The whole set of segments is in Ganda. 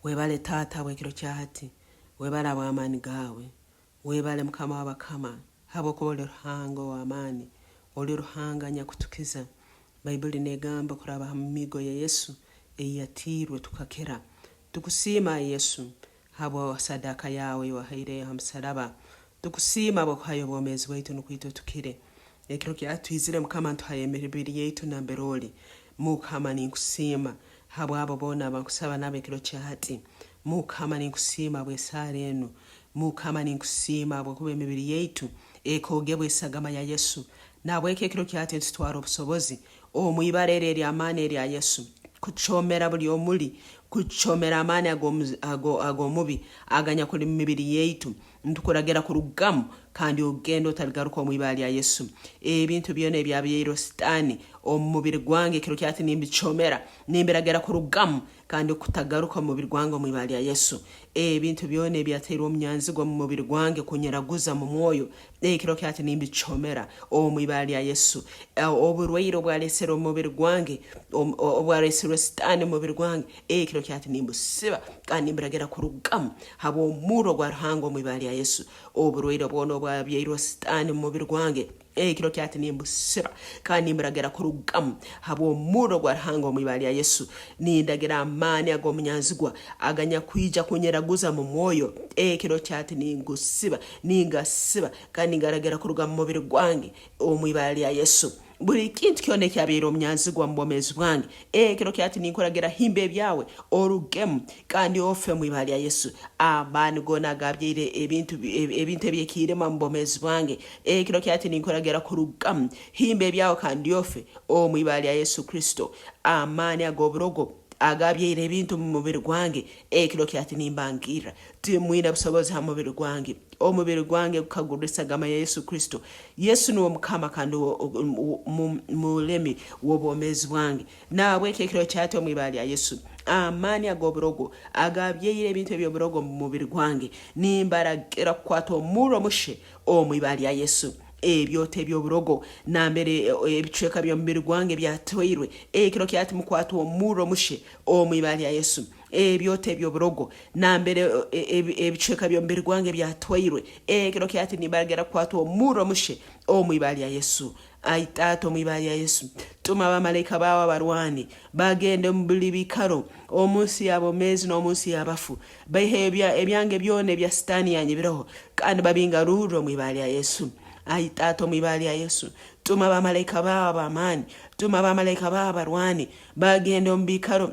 Webale taata wekiro kyati. Webale abw'amaani gaawe. Webale mukama w'abakama. Habwokuba oli ruhango w'amaani. Oli ruhanga nyakutukiza. Bayibuli negamba kuraba mu migo ya Yesu eyatirwe tukakera. Tukusiima Yesu habwo sadaka yawe wahaire hamsalaba. Tukusiima bw'okuhayo obwomeezi bwaitu nukwito tukire. Ekiro kyatwizire mukama ntuhaye emibiri yaitu namberoli. Mukama ninkusiima habwo abo bona bakusaba nabe ekiro kyati. Mukama ninkusiima bw'esaala eno. Mukama ninkusiima bw'okuba emibiri yaitu ekogebwa esagama ya Yesu. Nabweke ekiro kyati ntitwara obusobozi omwibarere ery'amaani erya Yesu kuchomera buli omuli kuchomera amaani agomubi aganya kuli mibiri yaitu ntukuragira ku rugamu kandi ogendo otaligaruka omwibali ya Yesu. Ebintu byone ebyabyeiro sitani omubiri gwange ekiro kyati nimbichomera nimbiragera ku rugamu kandi okutagaruka omubiri gwange omwibali ya Yesu. Ebintu byone ebyateirwa omnyanzigwa mu mubiri gwange kunyeraguza mu mwoyo ekiro kyati nimbichomera omwibali ya Yesu. Oburwaire obwalesera omubiri gwange obwalesera sitani omubiri gwange ekiro kyati nimbusiba kandi nimbiragera ku rugamu habo omuro gwa ruhango omwibali ya Yesu. Oburwaire bwono obwabyeirwa sitani mu mubiri gwange ekiro kyati nimbusiba kandi nimbiragera ku rugamu habo omuro gwa ruhango omwibali ya Yesu. Nindagira amaani ag'omunyanzigwa aganya kwija kunyeraguza mu mwoyo ekiro kyati ningusiba ningasiba kandi ngaragera ku rugamu mubiri gwange omwibali ya Yesu. Buli kintu kyone kyabyeiro omnyanzigwa mu bwomeezi bwange ekiro kyati ninkuragera himbe byawe orugemu kandi ofe mwibali ya Yesu. Amaani gona agabyeire ebintu ebyekirema mu bwomeezi bwange ekiro kyati ninkuragera ku rugamu himbe byawe kandi ofe omwibali ya Yesu Kristo. Amaani agoburogo agabyeire ebintu mu mubiri gwange ekiro kyati nimbangira timwina busobozi ha mubiri gwange omubiri gwange gukagurisa gama ya Yesu Kristo. Yesu niwo mukama kandi mulemi w'obwomeezi bwange nawe ekiro kyati omwibali ya Yesu. Amaani agoburogo agabyeire ebintu ebyoburogo mu mubiri gwange nimbaragira kukwata omuro mushe omwibali ya Yesu. Ebyote ebyoburogo nambere ebicweka by'omubiri gwange byatwirwe ekiro kyati mukwata omuro mushe omwibali ya Yesu. Ebyote ebyoburogo nambere ebicweka by'omubiri gwange byatwirwe ekiro kyati nimbaragira kukwata omuro mushe omwibali ya Yesu. Aitato mwibali ya Yesu. Tuma abamalayika bawe abarwani bagende mu buli bikaro omunsi y'abomezi n'omunsi y'abafu bahe ebyange byone bya sitani yanyibireho kandi babingaruro mwibali ya Yesu. Aitato mwibali ya Yesu. Tuma abamalayika bawe ab'amaani, tuma abamalayika bawe abarwani bagende mu bikaro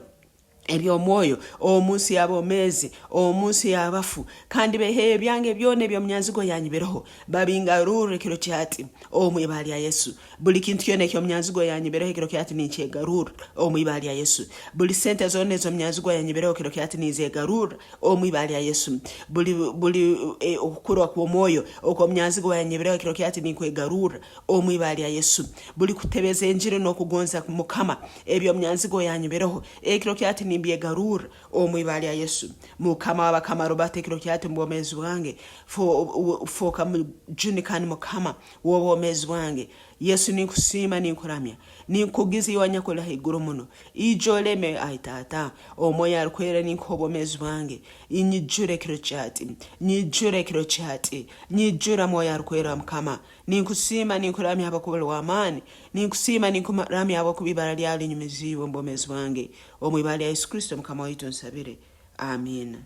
eby'omwoyo omunsi y'abomezi omunsi y'abafu kandi behe ebyange byone by'omnyanzigo yanyibireho babingarure ekiro kyati omwibali ya Yesu. Buli kintu kyone ky'omnyanzigo yanyibireho ekiro kyati ninchegarura omwibali ya Yesu. Buli sente zone z'omnyanzigo yanyibireho ekiro kyati ninzegarura omwibali ya Yesu. Buli okukurwa kw'omwoyo okw'omnyanzigo yanyibireho ekiro kyati ninkwegarura omwibali ya Yesu. Buli kutebeza enjiri n'okugonza mukama eby'omnyanzigo yanyibireho ekiro kyati nimbyegarura omwibali ya Yesu. Mukama w'abakama robate ekiro kyati mu bwomeezi bwange foka mujunikani mukama w'obwomeezi bwange. Yesu ninkusiima ninkuramya ninkugiza iwanyakola haiguru muno ijoleme aitata omwoyo alikwera ninkobwomeezi bwange inyijure ekiro kyati nyijure ekiro kyati nyijura mwoyo alikwera mukama. Ninkusiima ninkuramya abakubula w'amaani ninkusiima ninkuramya abakubibara lyali nyumiziwe mu bwomeezi bwange omwibali ya Yesu Kristo mukama waitu nsabire. Amen.